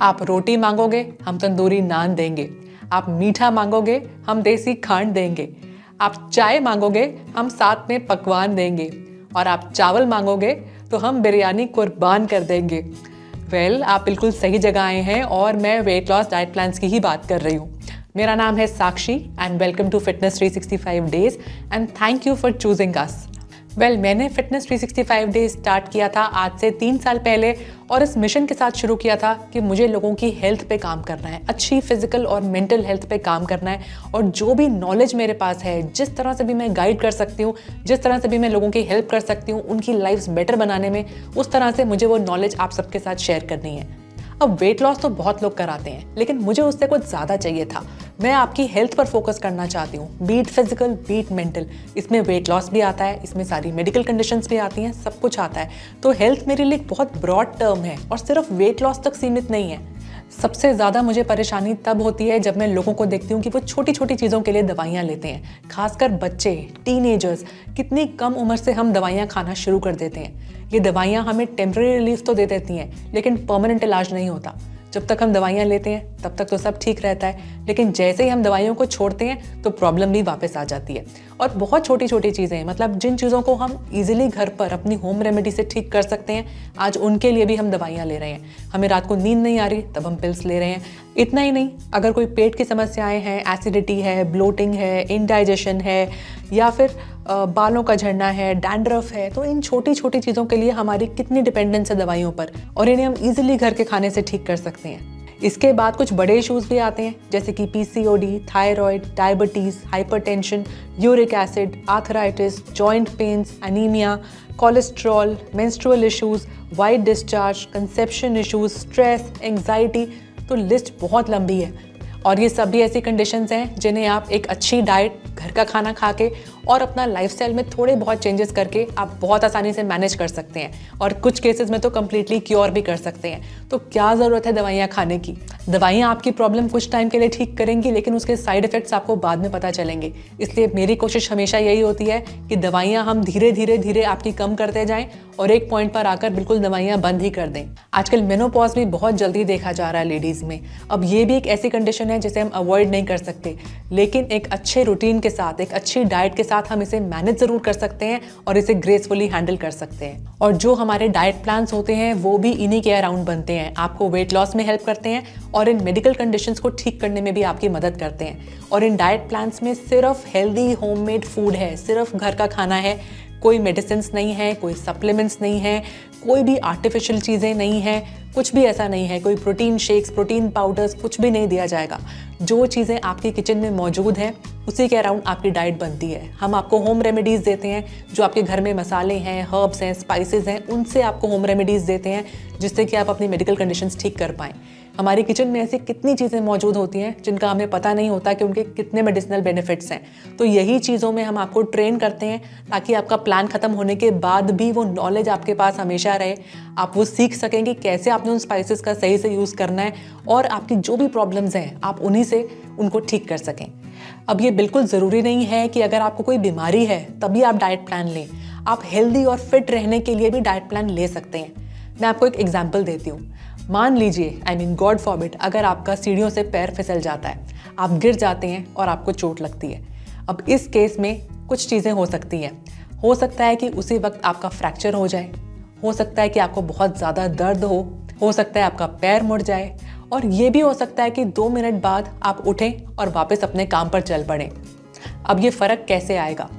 आप रोटी मांगोगे, हम तंदूरी नान देंगे। आप मीठा मांगोगे, हम देसी खांड देंगे। आप चाय मांगोगे, हम साथ में पकवान देंगे। और आप चावल मांगोगे तो हम बिरयानी कुर्बान कर देंगे। आप बिल्कुल सही जगह आए हैं और मैं वेट लॉस डाइट प्लान्स की ही बात कर रही हूँ। मेरा नाम है Sakshi and welcome to fitness 365 days and thank you for choosing us. मैंने फिटनेस 365 डेज स्टार्ट किया था आज से 3 साल पहले और इस मिशन के साथ शुरू किया था कि मुझे लोगों की हेल्थ पे काम करना है, अच्छी फिजिकल और मेंटल हेल्थ पे काम करना है। और जो भी नॉलेज मेरे पास है, जिस तरह से भी मैं गाइड कर सकती हूँ, जिस तरह से भी मैं लोगों की हेल्प कर सकती हूँ उनकी लाइफ्स बेटर बनाने में, उस तरह से मुझे वो नॉलेज आप सबके साथ शेयर करनी है। अब वेट लॉस तो बहुत लोग कराते हैं, लेकिन मुझे उससे कुछ ज़्यादा चाहिए था। मैं आपकी हेल्थ पर फोकस करना चाहती हूँ, बीट फिजिकल बीट मेंटल। इसमें वेट लॉस भी आता है, इसमें सारी मेडिकल कंडीशंस भी आती हैं, सब कुछ आता है। तो हेल्थ मेरे लिए बहुत ब्रॉड टर्म है और सिर्फ वेट लॉस तक सीमित नहीं है। सबसे ज़्यादा मुझे परेशानी तब होती है जब मैं लोगों को देखती हूँ कि वो छोटी छोटी चीज़ों के लिए दवाइयाँ लेते हैं। खासकर बच्चे, टीनेजर्स, कितनी कम उम्र से हम दवाइयाँ खाना शुरू कर देते हैं। ये दवाइयाँ हमें टेम्परेरी रिलीफ तो दे देती हैं, लेकिन परमानेंट इलाज नहीं होता। जब तक हम दवाइयाँ लेते हैं तब तक तो सब ठीक रहता है, लेकिन जैसे ही हम दवाइयों को छोड़ते हैं तो प्रॉब्लम भी वापस आ जाती है। और बहुत छोटी छोटी चीज़ें, मतलब जिन चीज़ों को हम इजीली घर पर अपनी होम रेमेडी से ठीक कर सकते हैं, आज उनके लिए भी हम दवाइयाँ ले रहे हैं। हमें रात को नींद नहीं आ रही तब हम पिल्स ले रहे हैं। इतना ही नहीं, अगर कोई पेट की समस्याएं हैं, एसिडिटी है, ब्लोटिंग है, इनडाइजेशन है, या फिर बालों का झड़ना है, डैंड्रफ है, तो इन छोटी छोटी चीज़ों के लिए हमारी कितनी डिपेंडेंस है दवाइयों पर, और इन्हें हम इजीली घर के खाने से ठीक कर सकते हैं। इसके बाद कुछ बड़े इश्यूज भी आते हैं, जैसे कि PCOD, thyroid, diabetes, hypertension, uric acid, arthritis, joint pains, anaemia, cholesterol, menstrual issues, white discharge, conception issues, stress, anxiety. तो लिस्ट बहुत लंबी है और ये सभी ऐसी कंडीशंस हैं जिन्हें आप एक अच्छी डाइट, घर का खाना खा के और अपना लाइफस्टाइल में थोड़े बहुत चेंजेस करके आप बहुत आसानी से मैनेज कर सकते हैं, और कुछ केसेस में तो कम्प्लीटली क्योर भी कर सकते हैं। तो क्या ज़रूरत है दवाइयाँ खाने की? दवाइयाँ आपकी प्रॉब्लम कुछ टाइम के लिए ठीक करेंगी, लेकिन उसके साइड इफ़ेक्ट्स आपको बाद में पता चलेंगे। इसलिए मेरी कोशिश हमेशा यही होती है कि दवाइयाँ हम धीरे धीरे आपकी कम करते जाएँ और एक पॉइंट पर आकर बिल्कुल दवाइयाँ बंद ही कर दें। आजकल मेनोपॉज भी बहुत जल्दी देखा जा रहा है लेडीज़ में। अब ये भी एक ऐसी कंडीशन है जिसे हम अवॉइड नहीं कर सकते, लेकिन एक अच्छे रूटीन के साथ, एक अच्छी डाइट के साथ हम इसे मैनेज ज़रूर कर सकते हैं और इसे ग्रेसफुली हैंडल कर सकते हैं। और जो हमारे डाइट प्लान्स होते हैं वो भी इन्हीं के अराउंड बनते हैं। आपको वेट लॉस में हेल्प करते हैं और इन मेडिकल कंडीशंस को ठीक करने में भी आपकी मदद करते हैं। और इन डाइट प्लान्स में सिर्फ हेल्दी होममेड फूड है, सिर्फ घर का खाना है, कोई मेडिसिन्स नहीं है, कोई सप्लीमेंट्स नहीं है, कोई भी आर्टिफिशियल चीज़ें नहीं हैं, कुछ भी ऐसा नहीं है, कोई प्रोटीन शेक्स, प्रोटीन पाउडर्स, कुछ भी नहीं दिया जाएगा। जो चीज़ें आपकी किचन में मौजूद हैं उसी के अराउंड आपकी डाइट बनती है। हम आपको होम रेमेडीज़ देते हैं, जो आपके घर में मसाले हैं, हर्ब्स हैं, स्पाइसेस हैं, उनसे आपको होम रेमेडीज़ देते हैं जिससे कि आप अपनी मेडिकल कंडीशंस ठीक कर पाएँ। हमारी किचन में ऐसी कितनी चीज़ें मौजूद होती हैं जिनका हमें पता नहीं होता कि उनके कितने मेडिसिनल बेनिफिट्स हैं। तो यही चीज़ों में हम आपको ट्रेन करते हैं ताकि आपका प्लान ख़त्म होने के बाद भी वो नॉलेज आपके पास हमेशा रहे। आप वो सीख सकें कि कैसे आपने उन स्पाइसेस का सही से यूज़ करना है और आपकी जो भी प्रॉब्लम्स हैं आप उन्हीं से उनको ठीक कर सकें। अब ये बिल्कुल ज़रूरी नहीं है कि अगर आपको कोई बीमारी है तभी आप डाइट प्लान लें। आप हेल्दी और फिट रहने के लिए भी डाइट प्लान ले सकते हैं। मैं आपको एक एग्जाम्पल देती हूँ। मान लीजिए, गॉड फॉरबिड, अगर आपका सीढ़ियों से पैर फिसल जाता है, आप गिर जाते हैं और आपको चोट लगती है। अब इस केस में कुछ चीज़ें हो सकती हैं। हो सकता है कि उसी वक्त आपका फ्रैक्चर हो जाए, हो सकता है कि आपको बहुत ज़्यादा दर्द हो सकता है आपका पैर मुड़ जाए, और ये भी हो सकता है कि 2 मिनट बाद आप उठें और वापस अपने काम पर चल पड़ें। अब ये फ़र्क कैसे आएगा?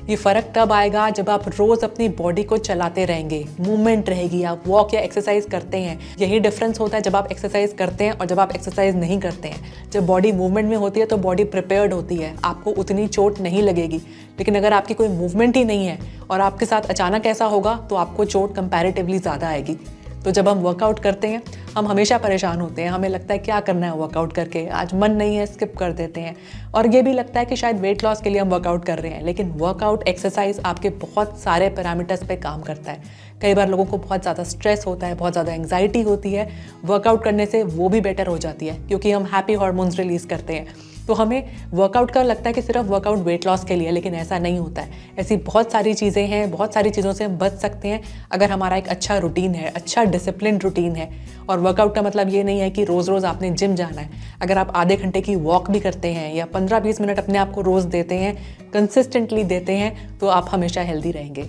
ये फ़र्क तब आएगा जब आप रोज़ अपनी बॉडी को चलाते रहेंगे, मूवमेंट रहेगी, आप वॉक या एक्सरसाइज करते हैं। यही डिफरेंस होता है जब आप एक्सरसाइज करते हैं और जब आप एक्सरसाइज नहीं करते हैं। जब बॉडी मूवमेंट में होती है तो बॉडी प्रिपेयर्ड होती है, आपको उतनी चोट नहीं लगेगी। लेकिन अगर आपकी कोई मूवमेंट ही नहीं है और आपके साथ अचानक ऐसा होगा तो आपको चोट कंपैरेटिवली ज़्यादा आएगी। तो जब हम वर्कआउट करते हैं हम हमेशा परेशान होते हैं, हमें लगता है क्या करना है वर्कआउट करके, आज मन नहीं है, स्किप कर देते हैं। और ये भी लगता है कि शायद वेट लॉस के लिए हम वर्कआउट कर रहे हैं, लेकिन वर्कआउट, एक्सरसाइज आपके बहुत सारे पैरामीटर्स पे काम करता है। कई बार लोगों को बहुत ज़्यादा स्ट्रेस होता है, बहुत ज़्यादा एंग्जाइटी होती है, वर्कआउट करने से वो भी बेटर हो जाती है क्योंकि हम हैप्पी हार्मोन्स रिलीज़ करते हैं। तो हमें वर्कआउट का लगता है कि सिर्फ वर्कआउट वेट लॉस के लिए, लेकिन ऐसा नहीं होता है। ऐसी बहुत सारी चीज़ें हैं, बहुत सारी चीज़ों से हम बच सकते हैं अगर हमारा एक अच्छा रूटीन है, अच्छा डिसिप्लिन रूटीन है। और वर्कआउट का मतलब ये नहीं है कि रोज़ रोज़ आपने जिम जाना है। अगर आप आधे घंटे की वॉक भी करते हैं या 15-20 मिनट अपने आप को रोज़ देते हैं, कंसिस्टेंटली देते हैं, तो आप हमेशा हेल्दी रहेंगे।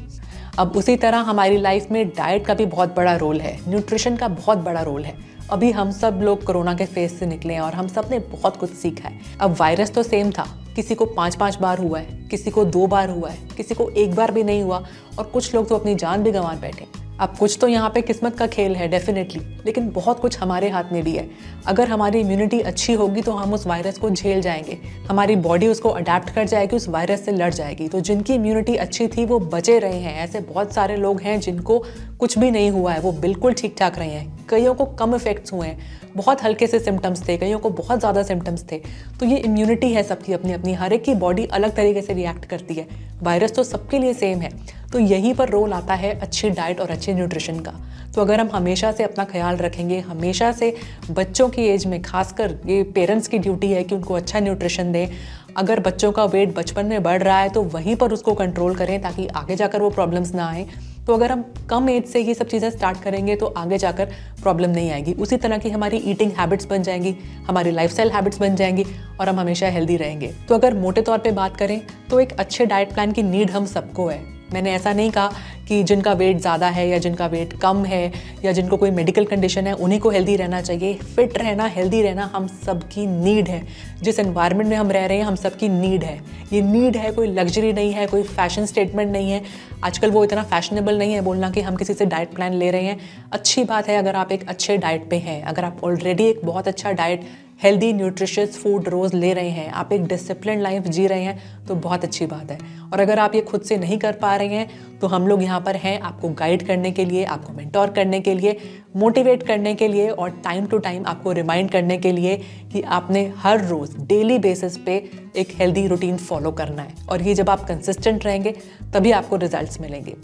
अब उसी तरह हमारी लाइफ में डाइट का भी बहुत बड़ा रोल है, न्यूट्रिशन का बहुत बड़ा रोल है। अभी हम सब लोग कोरोना के फेज से निकले हैं और हम सब ने बहुत कुछ सीखा है। अब वायरस तो सेम था, किसी को 5-5 बार हुआ है, किसी को 2 बार हुआ है, किसी को 1 बार भी नहीं हुआ, और कुछ लोग तो अपनी जान भी गंवा बैठे। अब कुछ तो यहाँ पे किस्मत का खेल है डेफिनेटली, लेकिन बहुत कुछ हमारे हाथ में भी है। अगर हमारी इम्यूनिटी अच्छी होगी तो हम उस वायरस को झेल जाएंगे, हमारी बॉडी उसको अडेप्ट कर जाएगी, उस वायरस से लड़ जाएगी। तो जिनकी इम्यूनिटी अच्छी थी वो बचे रहे हैं। ऐसे बहुत सारे लोग हैं जिनको कुछ भी नहीं हुआ है, वो बिल्कुल ठीक ठाक रहे हैं। कईयों को कम इफेक्ट्स हुए हैं, बहुत हल्के से सिम्टम्स थे, कईयों को बहुत ज़्यादा सिम्टम्स थे। तो ये इम्यूनिटी है सबकी अपनी अपनी, हर एक की बॉडी अलग तरीके से रिएक्ट करती है। वायरस तो सबके लिए सेम है। तो यहीं पर रोल आता है अच्छी डाइट और अच्छे न्यूट्रिशन का। तो अगर हम हमेशा से अपना ख्याल रखेंगे, हमेशा से बच्चों की एज में खासकर ये पेरेंट्स की ड्यूटी है कि उनको अच्छा न्यूट्रिशन दें। अगर बच्चों का वेट बचपन में बढ़ रहा है तो वहीं पर उसको कंट्रोल करें ताकि आगे जाकर वो प्रॉब्लम्स ना आए। तो अगर हम कम एज से ये सब चीज़ें स्टार्ट करेंगे तो आगे जाकर प्रॉब्लम नहीं आएगी। उसी तरह की हमारी ईटिंग हैबिट्स बन जाएंगी, हमारी लाइफस्टाइल हैबिट्स बन जाएंगी और हम हमेशा हेल्दी रहेंगे। तो अगर मोटे तौर पे बात करें तो एक अच्छे डाइट प्लान की नीड हम सबको है। मैंने ऐसा नहीं कहा कि जिनका वेट ज़्यादा है या जिनका वेट कम है या जिनको कोई मेडिकल कंडीशन है उन्हीं को हेल्दी रहना चाहिए। फिट रहना, हेल्दी रहना हम सबकी नीड है। जिस एनवायरनमेंट में हम रह रहे हैं हम सबकी नीड है। ये नीड है, कोई लग्जरी नहीं है, कोई फैशन स्टेटमेंट नहीं है। आजकल वो इतना फैशनेबल नहीं है बोलना कि हम किसी से डाइट प्लान ले रहे हैं। अच्छी बात है अगर आप एक अच्छे डाइट पे हैं, अगर आप ऑलरेडी एक बहुत अच्छा डाइट, हेल्दी न्यूट्रिशियस फूड रोज़ ले रहे हैं, आप एक डिसिप्लिन लाइफ जी रहे हैं, तो बहुत अच्छी बात है। और अगर आप ये खुद से नहीं कर पा रहे हैं तो हम लोग यहाँ पर हैं आपको गाइड करने के लिए, आपको मेंटोर करने के लिए, मोटिवेट करने के लिए और टाइम टू टाइम आपको रिमाइंड करने के लिए कि आपने हर रोज़ डेली बेसिस पे एक हेल्दी रूटीन फॉलो करना है। और ये जब आप कंसिस्टेंट रहेंगे तभी आपको रिजल्ट्स मिलेंगे।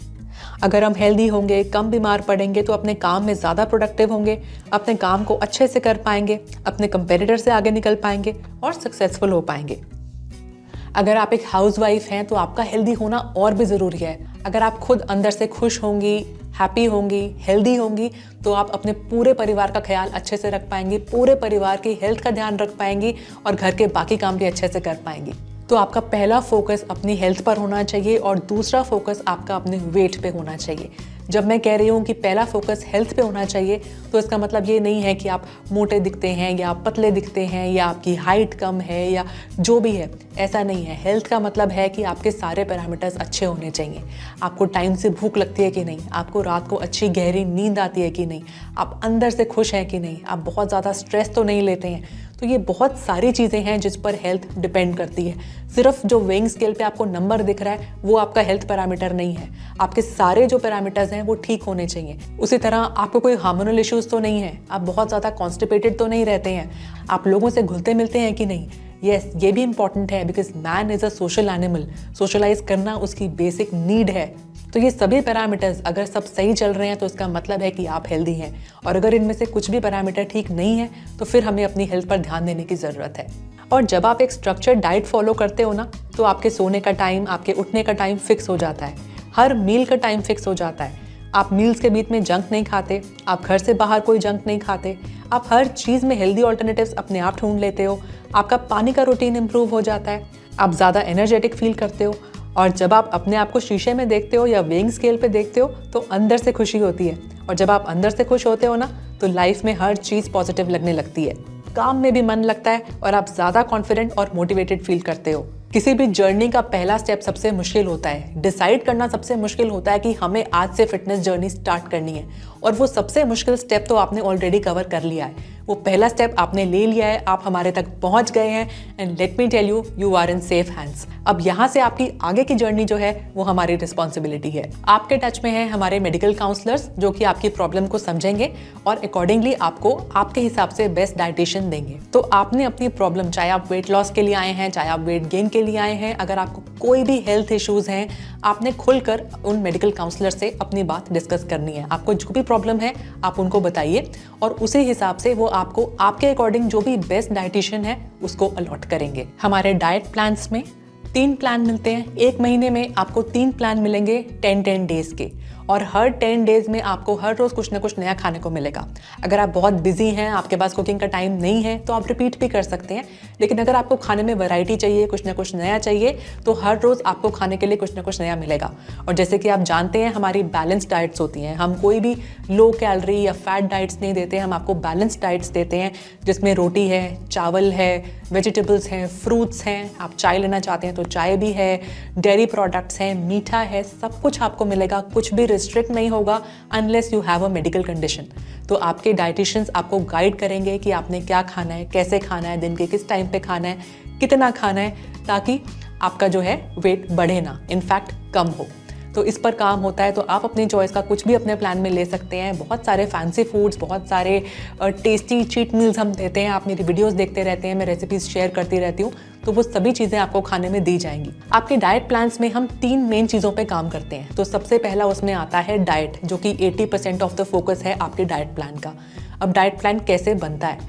अगर हम हेल्दी होंगे, कम बीमार पड़ेंगे तो अपने काम में ज़्यादा प्रोडक्टिव होंगे, अपने काम को अच्छे से कर पाएंगे, अपने कंपेटिटर से आगे निकल पाएंगे और सक्सेसफुल हो पाएंगे। अगर आप एक हाउसवाइफ हैं तो आपका हेल्दी होना और भी ज़रूरी है। अगर आप खुद अंदर से खुश होंगी, हैप्पी होंगी, हेल्दी होंगी तो आप अपने पूरे परिवार का ख्याल अच्छे से रख पाएंगी, पूरे परिवार की हेल्थ का ध्यान रख पाएंगी और घर के बाकी काम भी अच्छे से कर पाएंगी। तो आपका पहला फोकस अपनी हेल्थ पर होना चाहिए और दूसरा फोकस आपका अपने वेट पे होना चाहिए। जब मैं कह रही हूँ कि पहला फोकस हेल्थ पे होना चाहिए तो इसका मतलब ये नहीं है कि आप मोटे दिखते हैं या आप पतले दिखते हैं या आपकी हाइट कम है या जो भी है, ऐसा नहीं है। हेल्थ का मतलब है कि आपके सारे पैरामीटर्स अच्छे होने चाहिए। आपको टाइम से भूख लगती है कि नहीं, आपको रात को अच्छी गहरी नींद आती है कि नहीं, आप अंदर से खुश हैं कि नहीं, आप बहुत ज़्यादा स्ट्रेस तो नहीं लेते हैं। तो ये बहुत सारी चीज़ें हैं जिस पर हेल्थ डिपेंड करती है। सिर्फ जो वेइंग स्केल पे आपको नंबर दिख रहा है वो आपका हेल्थ पैरामीटर नहीं है। आपके सारे जो पैरामीटर्स हैं वो ठीक होने चाहिए। उसी तरह आपको कोई हार्मोनल इश्यूज तो नहीं है, आप बहुत ज़्यादा कॉन्स्टिपेटेड तो नहीं रहते हैं, आप लोगों से घुलते मिलते हैं कि नहीं। यस, ये भी इंपॉर्टेंट है because man is a social animal. Socialise करना उसकी बेसिक नीड है। तो ये सभी पैरामीटर्स अगर सब सही चल रहे हैं तो इसका मतलब है कि आप हेल्दी हैं। और अगर इनमें से कुछ भी पैरामीटर ठीक नहीं है तो फिर हमें अपनी हेल्थ पर ध्यान देने की ज़रूरत है। और जब आप एक स्ट्रक्चर्ड डाइट फॉलो करते हो ना तो आपके सोने का टाइम, आपके उठने का टाइम फिक्स हो जाता है, हर मील का टाइम फिक्स हो जाता है। आप मील्स के बीच में जंक नहीं खाते, आप घर से बाहर कोई जंक नहीं खाते, आप हर चीज़ में हेल्दी ऑल्टरनेटिव्स अपने आप ढूंढ लेते हो, आपका पानी का रूटीन इंप्रूव हो जाता है, आप ज़्यादा एनर्जेटिक फील करते हो। और जब आप अपने आप को शीशे में देखते हो या वेइंग स्केल पे देखते हो तो अंदर से खुशी होती है। और जब आप अंदर से खुश होते हो ना तो लाइफ में हर चीज़ पॉजिटिव लगने लगती है, काम में भी मन लगता है और आप ज़्यादा कॉन्फिडेंट और मोटिवेटेड फील करते हो। किसी भी जर्नी का पहला स्टेप सबसे मुश्किल होता है, डिसाइड करना सबसे मुश्किल होता है कि हमें आज से फिटनेस जर्नी स्टार्ट करनी है। और वो सबसे मुश्किल स्टेप तो आपने ऑलरेडी कवर कर लिया है, वो पहला स्टेप आपने ले लिया है, आप हमारे तक पहुंच गए हैं and let me tell you, you are in safe hands. अब यहाँ से आपकी आगे की जर्नी जो है वो हमारी रिस्पॉन्सिबिलिटी है। आपके टच में है हमारे मेडिकल काउंसलर्स जो कि आपकी प्रॉब्लम को समझेंगे और अकॉर्डिंगली आपको आपके हिसाब से बेस्ट डाइटिशियन देंगे। तो आपने अपनी प्रॉब्लम, चाहे आप वेट लॉस के लिए आए हैं, चाहे आप वेट गेन के लिए आए हैं, अगर आपको कोई भी हेल्थ इश्यूज़ हैं, आपने खुलकर उन मेडिकल काउंसलर से अपनी बात डिस्कस करनी है। आपको जो भी प्रॉब्लम है आप उनको बताइए और उसी हिसाब से वो आपको आपके अकॉर्डिंग जो भी बेस्ट डाइटिशियन है उसको अलॉट करेंगे। हमारे डाइट प्लान्स में 3 प्लान मिलते हैं। 1 महीने में आपको 3 प्लान मिलेंगे 10-10 डेज के, और हर 10 डेज में आपको हर रोज़ कुछ ना कुछ नया खाने को मिलेगा। अगर आप बहुत बिजी हैं, आपके पास कुकिंग का टाइम नहीं है, तो आप रिपीट भी कर सकते हैं। लेकिन अगर आपको खाने में वैरायटी चाहिए, कुछ ना कुछ नया चाहिए, तो हर रोज़ आपको खाने के लिए कुछ ना कुछ नया मिलेगा। और जैसे कि आप जानते हैं हमारी बैलेंस डाइट्स होती हैं, हम कोई भी लो कैलोरी या फैट डाइट्स नहीं देते, हम आपको बैलेंस डाइट्स देते हैं जिसमें रोटी है, चावल है, वेजिटेबल्स हैं, फ्रूट्स हैं, आप चाय लेना चाहते हैं तो चाय भी है, डेयरी प्रोडक्ट्स हैं, मीठा है, सब कुछ आपको मिलेगा। कुछ भी रिस्ट्रिक्ट नहीं होगा unless you have a medical condition. तो आपके डाइटिशियंस आपको गाइड करेंगे कि आपने क्या खाना है, कैसे खाना है, दिन के किस टाइम पे खाना है, कितना खाना है, ताकि आपका जो है वेट बढ़े ना, इनफैक्ट कम हो। तो इस पर काम होता है। तो आप अपनी चॉइस का कुछ भी अपने प्लान में ले सकते हैं। बहुत सारे फैंसी फूड्स, बहुत सारे टेस्टी चीट मील्स हम देते हैं। आप मेरी वीडियोस देखते रहते हैं, मैं रेसिपीज शेयर करती रहती हूँ, तो वो सभी चीज़ें आपको खाने में दी जाएंगी। आपके डाइट प्लान्स में हम 3 मेन चीज़ों पे काम करते हैं। तो सबसे पहला उसमें आता है डाइट, जो कि 80% ऑफ द फोकस है आपके डाइट प्लान का। अब डाइट प्लान कैसे बनता है?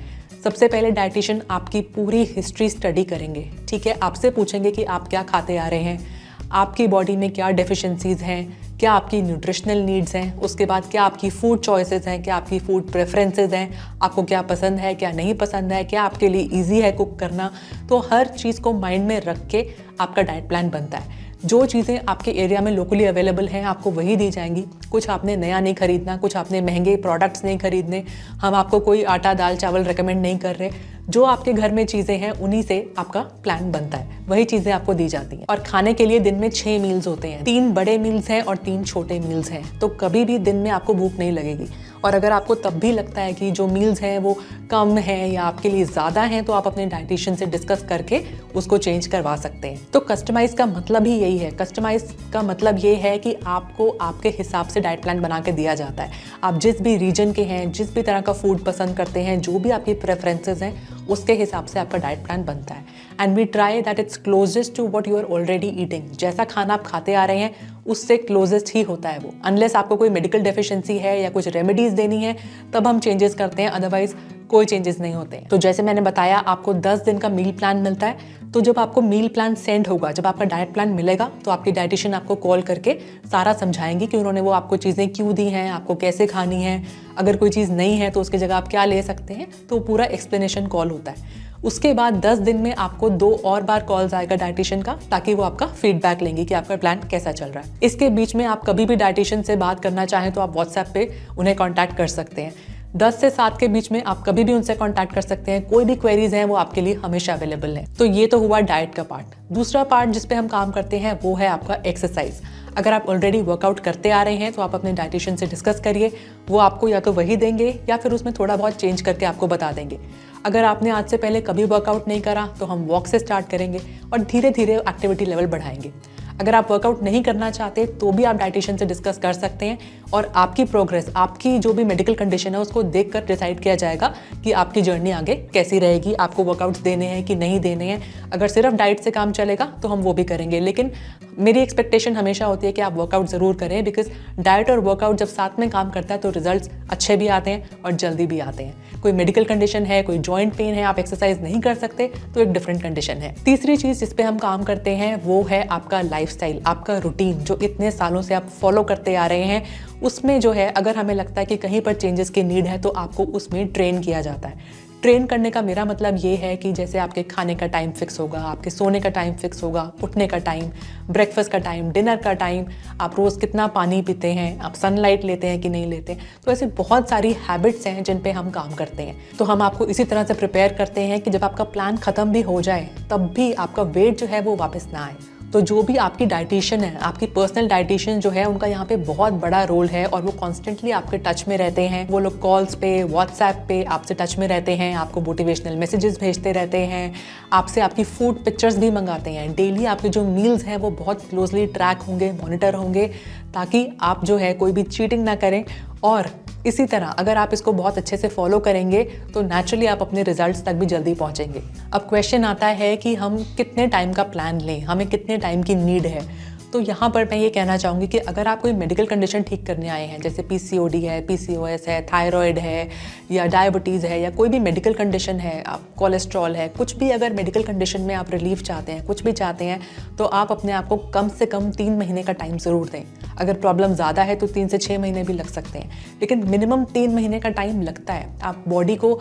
सबसे पहले डाइटिशियन आपकी पूरी हिस्ट्री स्टडी करेंगे, ठीक है। आपसे पूछेंगे कि आप क्या खाते आ रहे हैं, आपकी बॉडी में क्या डेफिशिएंसीज हैं, क्या आपकी न्यूट्रिशनल नीड्स हैं, उसके बाद क्या आपकी फूड चॉइसेस हैं, क्या आपकी फूड प्रेफरेंसेस हैं, आपको क्या पसंद है, क्या नहीं पसंद है, क्या आपके लिए इजी है कुक करना। तो हर चीज़ को माइंड में रख के आपका डाइट प्लान बनता है। जो चीज़ें आपके एरिया में लोकली अवेलेबल हैं आपको वही दी जाएंगी। कुछ आपने नया नहीं खरीदना, कुछ आपने महंगे प्रोडक्ट्स नहीं खरीदने। हम आपको कोई आटा दाल चावल रेकमेंड नहीं कर रहे। जो आपके घर में चीज़ें हैं उन्हीं से आपका प्लान बनता है, वही चीज़ें आपको दी जाती हैं। और खाने के लिए दिन में 6 मील्स होते हैं, 3 बड़े मील्स हैं और 3 छोटे मील्स हैं। तो कभी भी दिन में आपको भूख नहीं लगेगी। और अगर आपको तब भी लगता है कि जो मील्स हैं वो कम हैं या आपके लिए ज़्यादा हैं, तो आप अपने डाइटिशियन से डिस्कस करके उसको चेंज करवा सकते हैं। तो कस्टमाइज़ का मतलब ही यही है। कस्टमाइज़ का मतलब ये है कि आपको आपके हिसाब से डाइट प्लान बना के दिया जाता है। आप जिस भी रीजन के हैं, जिस भी तरह का फूड पसंद करते हैं, जो भी आपकी प्रेफरेंसेस हैं, उसके हिसाब से आपका डाइट प्लान बनता है। And we try that it's closest to what you are already eating. जैसा खाना आप खाते आ रहे हैं उससे क्लोजेस्ट ही होता है वो। अनलेस आपको कोई मेडिकल डेफिशिएंसी है या कुछ रेमेडीज देनी है तब हम चेंजेस करते हैं, अदरवाइज कोई चेंजेस नहीं होते हैं। तो जैसे मैंने बताया आपको 10 दिन का मील प्लान मिलता है। तो जब आपको मील प्लान सेंड होगा, जब आपका डाइट प्लान मिलेगा, तो आपकी डाइटिशियन आपको कॉल करके सारा समझाएंगी कि उन्होंने वो आपको चीज़ें क्यों दी हैं, आपको कैसे खानी है, अगर कोई चीज़ नहीं है तो उसकी जगह आप क्या ले सकते हैं। तो पूरा एक्सप्लेनेशन कॉल होता है। उसके बाद 10 दिन में आपको 2 और बार कॉल्स आएगा डाइटिशियन का, ताकि वो आपका फीडबैक लेंगे कि आपका प्लान कैसा चल रहा है। इसके बीच में आप कभी भी डाइटिशियन से बात करना चाहें तो आप व्हाट्सएप पे उन्हें कॉन्टैक्ट कर सकते हैं। 10 से 7 के बीच में आप कभी भी उनसे कांटेक्ट कर सकते हैं। कोई भी क्वेरीज हैं वो आपके लिए हमेशा अवेलेबल है। तो ये तो हुआ डाइट का पार्ट। दूसरा पार्ट जिस पे हम काम करते हैं वो है आपका एक्सरसाइज। अगर आप ऑलरेडी वर्कआउट करते आ रहे हैं तो आप अपने डाइटिशियन से डिस्कस करिए, वो आपको या तो वही देंगे या फिर उसमें थोड़ा बहुत चेंज करके आपको बता देंगे। अगर आपने आज से पहले कभी वर्कआउट नहीं करा तो हम वॉक से स्टार्ट करेंगे और धीरे धीरे एक्टिविटी लेवल बढ़ाएंगे। अगर आप वर्कआउट नहीं करना चाहते तो भी आप डाइटिशियन से डिस्कस कर सकते हैं और आपकी प्रोग्रेस, आपकी जो भी मेडिकल कंडीशन है उसको देखकर डिसाइड किया जाएगा कि आपकी जर्नी आगे कैसी रहेगी, आपको वर्कआउट्स देने हैं कि नहीं देने हैं। अगर सिर्फ डाइट से काम चलेगा तो हम वो भी करेंगे, लेकिन मेरी एक्सपेक्टेशन हमेशा होती है कि आप वर्कआउट ज़रूर करें, बिकॉज डाइट और वर्कआउट जब साथ में काम करता है तो रिजल्ट्स अच्छे भी आते हैं और जल्दी भी आते हैं। कोई मेडिकल कंडीशन है, कोई जॉइंट पेन है, आप एक्सरसाइज नहीं कर सकते तो एक डिफरेंट कंडीशन है। तीसरी चीज़ जिस पे हम काम करते हैं वो है आपका लाइफस्टाइल, आपका रूटीन जो इतने सालों से आप फॉलो करते आ रहे हैं। उसमें जो है अगर हमें लगता है कि कहीं पर चेंजेस की नीड है तो आपको उसमें ट्रेन किया जाता है। ट्रेन करने का मेरा मतलब ये है कि जैसे आपके खाने का टाइम फिक्स होगा, आपके सोने का टाइम फिक्स होगा, उठने का टाइम, ब्रेकफास्ट का टाइम, डिनर का टाइम, आप रोज़ कितना पानी पीते हैं, आप सनलाइट लेते हैं कि नहीं लेते। तो ऐसे बहुत सारी हैबिट्स हैं जिन पे हम काम करते हैं। तो हम आपको इसी तरह से प्रिपेयर करते हैं कि जब आपका प्लान ख़त्म भी हो जाए तब भी आपका वेट जो है वो वापस ना आए। तो जो भी आपकी डाइटिशियन है, आपकी पर्सनल डाइटिशियन जो है, उनका यहाँ पे बहुत बड़ा रोल है और वो कॉन्स्टेंटली आपके टच में रहते हैं। वो लोग कॉल्स पे, व्हाट्सएप पे आपसे टच में रहते हैं, आपको मोटिवेशनल मैसेजेस भेजते रहते हैं, आपसे आपकी फूड पिक्चर्स भी मंगाते हैं। डेली आपके जो मील्स हैं वो बहुत क्लोजली ट्रैक होंगे, मॉनिटर होंगे, ताकि आप जो है कोई भी चीटिंग ना करें और इसी तरह अगर आप इसको बहुत अच्छे से फॉलो करेंगे तो नेचुरली आप अपने रिजल्ट्स तक भी जल्दी पहुंचेंगे। अब क्वेश्चन आता है कि हम कितने टाइम का प्लान लें, हमें कितने टाइम की नीड है। तो यहाँ पर मैं ये कहना चाहूँगी कि अगर आप कोई मेडिकल कंडीशन ठीक करने आए हैं, जैसे PCOD है, PCOS है, थायराइड है या डायबिटीज़ है या कोई भी मेडिकल कंडीशन है, आप कोलेस्ट्रॉल है, कुछ भी अगर मेडिकल कंडीशन में आप रिलीफ चाहते हैं, कुछ भी चाहते हैं, तो आप अपने आप को कम से कम 3 महीने का टाइम ज़रूर दें। अगर प्रॉब्लम ज़्यादा है तो 3 से 6 महीने भी लग सकते हैं, लेकिन मिनिमम 3 महीने का टाइम लगता है। आप बॉडी को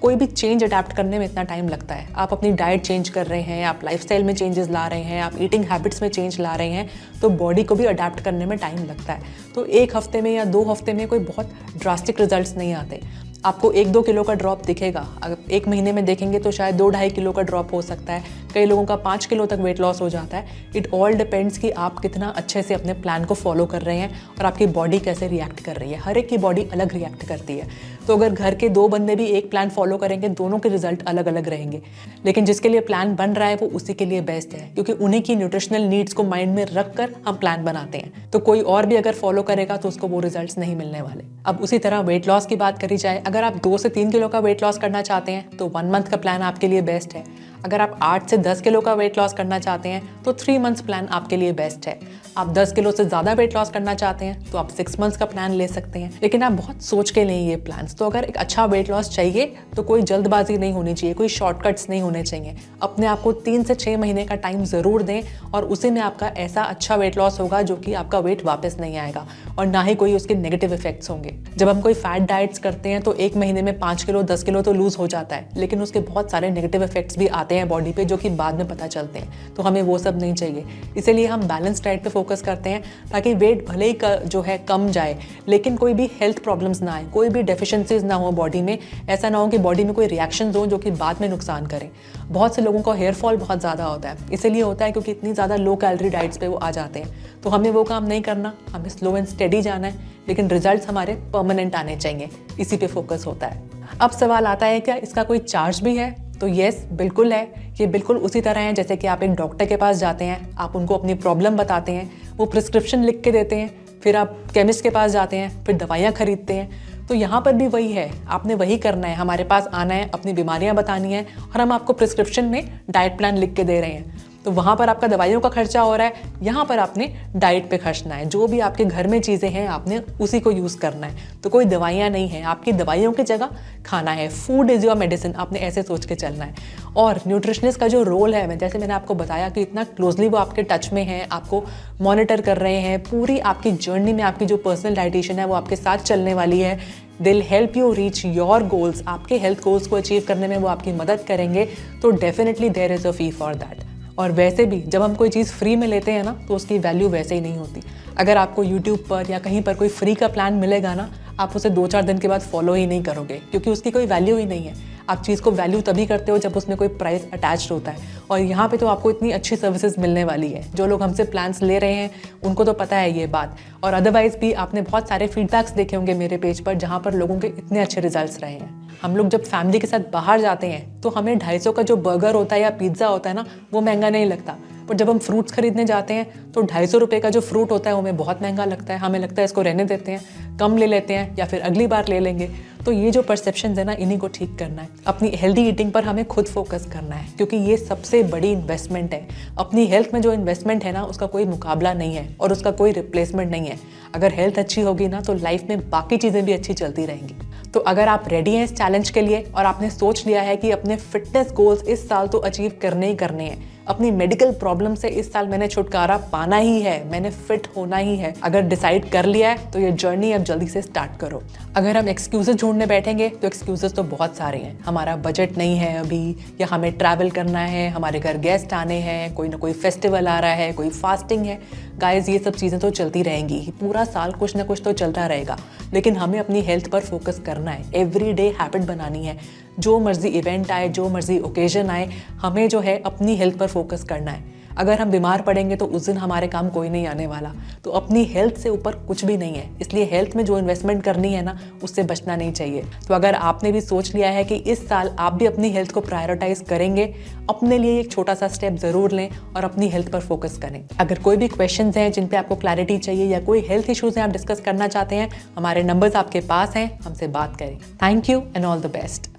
कोई भी चेंज अडेप्ट करने में इतना टाइम लगता है। आप अपनी डाइट चेंज कर रहे हैं, आप लाइफस्टाइल में चेंजेस ला रहे हैं, आप ईटिंग हैबिट्स में चेंज ला रहे हैं, तो बॉडी को भी अडेप्ट करने में टाइम लगता है। तो 1 हफ्ते में या 2 हफ्ते में कोई बहुत ड्रास्टिक रिजल्ट्स नहीं आते। आपको 1-2 किलो का ड्रॉप दिखेगा, अगर 1 महीने में देखेंगे तो शायद 2-2.5 किलो का ड्रॉप हो सकता है, कई लोगों का 5 किलो तक वेट लॉस हो जाता है। इट ऑल डिपेंड्स कि आप कितना अच्छे से अपने प्लान को फॉलो कर रहे हैं और आपकी बॉडी कैसे रिएक्ट कर रही है। हर एक की बॉडी अलग रिएक्ट करती है। तो अगर घर के 2 बंदे भी एक प्लान फॉलो करेंगे, दोनों के रिजल्ट अलग अलग रहेंगे, लेकिन जिसके लिए प्लान बन रहा है वो उसी के लिए बेस्ट है, क्योंकि उन्हीं की न्यूट्रिशनल नीड्स को माइंड में रख कर हम प्लान बनाते हैं। तो कोई और भी अगर फॉलो करेगा तो उसको वो रिजल्ट्स नहीं मिलने वाले। अब उसी तरह वेट लॉस की बात करी जाए, अगर आप 2 से 3 किलो का वेट लॉस करना चाहते हैं तो 1 मंथ का प्लान आपके लिए बेस्ट है। अगर आप 8 से 10 किलो का वेट लॉस करना चाहते हैं तो 3 मंथ्स प्लान आपके लिए बेस्ट है। आप 10 किलो से ज़्यादा वेट लॉस करना चाहते हैं तो आप 6 मंथ्स का प्लान ले सकते हैं, लेकिन आप बहुत सोच के लें ये प्लान्स। तो अगर एक अच्छा वेट लॉस चाहिए तो कोई जल्दबाजी नहीं होनी चाहिए, कोई शॉर्टकट्स नहीं होने चाहिए। अपने आप को 3 से 6 महीने का टाइम ज़रूर दें और उसी में आपका ऐसा अच्छा वेट लॉस होगा जो कि आपका वेट वापस नहीं आएगा और ना ही कोई उसके नेगेटिव इफेक्ट्स होंगे। जब हम कोई फैट डाइट्स करते हैं तो 1 महीने में 5 किलो 10 किलो तो लूज़ हो जाता है, लेकिन उसके बहुत सारे नेगेटिव इफेक्ट्स भी आते हैं बॉडी पे जो कि बाद में पता चलते हैं। तो हमें वो सब नहीं चाहिए, इसीलिए हम बैलेंस डाइट पे फोकस करते हैं ताकि वेट भले ही जो है कम जाए, लेकिन कोई भी हेल्थ प्रॉब्लम्स ना आए, कोई भी डेफिशिएंसीज ना हो बॉडी में। ऐसा ना हो कि बॉडी में कोई रिएक्शंस हो जो कि बाद में नुकसान करें। बहुत से लोगों का हेयर फॉल बहुत ज़्यादा होता है, इसीलिए होता है क्योंकि इतनी ज़्यादा लो कैलोरी डाइट्स पे वो आ जाते हैं। तो हमें वो काम नहीं करना, हमें स्लो एंड स्टेडी जाना है, लेकिन रिजल्ट्स हमारे परमानेंट आने चाहिए, इसी पे फोकस होता है। अब सवाल आता है क्या इसका कोई चार्ज भी है? तो यस, बिल्कुल है। ये बिल्कुल उसी तरह है जैसे कि आप एक डॉक्टर के पास जाते हैं, आप उनको अपनी प्रॉब्लम बताते हैं, वो प्रिस्क्रिप्शन लिख के देते हैं, फिर आप केमिस्ट के पास जाते हैं, फिर दवाइयाँ खरीदते हैं। तो यहाँ पर भी वही है, आपने वही करना है। हमारे पास आना है, अपनी बीमारियाँ बतानी है और हम आपको प्रिस्क्रिप्शन में डाइट प्लान लिख के दे रहे हैं। तो वहाँ पर आपका दवाइयों का खर्चा हो रहा है, यहाँ पर आपने डाइट पे खर्चना है। जो भी आपके घर में चीज़ें हैं आपने उसी को यूज़ करना है। तो कोई दवाइयाँ नहीं है, आपकी दवाइयों की जगह खाना है। फूड इज़ योर मेडिसिन, आपने ऐसे सोच के चलना है। और न्यूट्रिशनिस्ट का जो रोल है, जैसे मैंने आपको बताया कि इतना क्लोजली वो आपके टच में है, आपको मॉनिटर कर रहे हैं, पूरी आपकी जर्नी में आपकी जो पर्सनल डाइटिशियन है वो आपके साथ चलने वाली है। They'll help you reach your goals, आपके हेल्थ गोल्स को अचीव करने में वो आपकी मदद करेंगे। तो definitely there is a fee for that. और वैसे भी जब हम कोई चीज़ फ्री में लेते हैं ना तो उसकी वैल्यू वैसे ही नहीं होती। अगर आपको यूट्यूब पर या कहीं पर कोई फ्री का प्लान मिलेगा ना, आप उसे 2-4 दिन के बाद फॉलो ही नहीं करोगे, क्योंकि उसकी कोई वैल्यू ही नहीं है। आप चीज़ को वैल्यू तभी करते हो जब उसमें कोई प्राइस अटैच्ड होता है। और यहाँ पे तो आपको इतनी अच्छी सर्विसेज मिलने वाली है। जो लोग हमसे प्लान्स ले रहे हैं उनको तो पता है ये बात। और अदरवाइज़ भी आपने बहुत सारे फीडबैक्स देखे होंगे मेरे पेज पर जहाँ पर लोगों के इतने अच्छे रिजल्ट्स रहे हैं। हम लोग जब फैमिली के साथ बाहर जाते हैं तो हमें 250 का जो बर्गर होता है या पिज़्ज़ा होता है ना, वो महंगा नहीं लगता। पर जब हम फ्रूट्स खरीदने जाते हैं तो 250 रुपये का जो फ्रूट होता है वो हमें बहुत महंगा लगता है। हमें लगता है इसको रहने देते हैं, कम ले लेते हैं या फिर अगली बार ले लेंगे। तो ये जो परसेप्शन है ना, इन्हीं को ठीक करना है। अपनी हेल्दी ईटिंग पर हमें खुद फोकस करना है, क्योंकि ये सबसे बड़ी इन्वेस्टमेंट है। अपनी हेल्थ में जो इन्वेस्टमेंट है ना, उसका कोई मुकाबला नहीं है और उसका कोई रिप्लेसमेंट नहीं है। अगर हेल्थ अच्छी होगी ना तो लाइफ में बाकी चीज़ें भी अच्छी चलती रहेंगी। तो अगर आप रेडी हैं इस चैलेंज के लिए और आपने सोच लिया है कि अपने फिटनेस गोल्स इस साल तो अचीव करने ही करने हैं, अपनी मेडिकल प्रॉब्लम से इस साल मैंने छुटकारा पाना ही है, मैंने फिट होना ही है, अगर डिसाइड कर लिया है तो ये जर्नी अब जल्दी से स्टार्ट करो। अगर हम एक्सक्यूजेस ढूंढने बैठेंगे तो एक्सक्यूजेस तो बहुत सारे हैं। हमारा बजट नहीं है अभी, या हमें ट्रैवल करना है, हमारे घर गेस्ट आने हैं, कोई ना कोई फेस्टिवल आ रहा है, कोई फास्टिंग है। गाइस, ये सब चीज़ें तो चलती रहेंगी, पूरा साल कुछ ना कुछ तो चलता रहेगा। लेकिन हमें अपनी हेल्थ पर फोकस करना है, एवरीडे हैबिट बनानी है। जो मर्जी इवेंट आए, जो मर्जी ओकेजन आए, हमें जो है अपनी हेल्थ पर फोकस करना है। अगर हम बीमार पड़ेंगे तो उस दिन हमारे काम कोई नहीं आने वाला। तो अपनी हेल्थ से ऊपर कुछ भी नहीं है, इसलिए हेल्थ में जो इन्वेस्टमेंट करनी है ना, उससे बचना नहीं चाहिए। तो अगर आपने भी सोच लिया है कि इस साल आप भी अपनी हेल्थ को प्रायोरिटाइज करेंगे, अपने लिए एक छोटा सा स्टेप जरूर लें और अपनी हेल्थ पर फोकस करें। अगर कोई भी क्वेश्चंस हैं जिन पे आपको क्लैरिटी चाहिए या कोई हेल्थ इश्यूज हैं आप डिस्कस करना चाहते हैं, हमारे नंबर्स आपके पास हैं, हमसे बात करें। Thank you and all the best.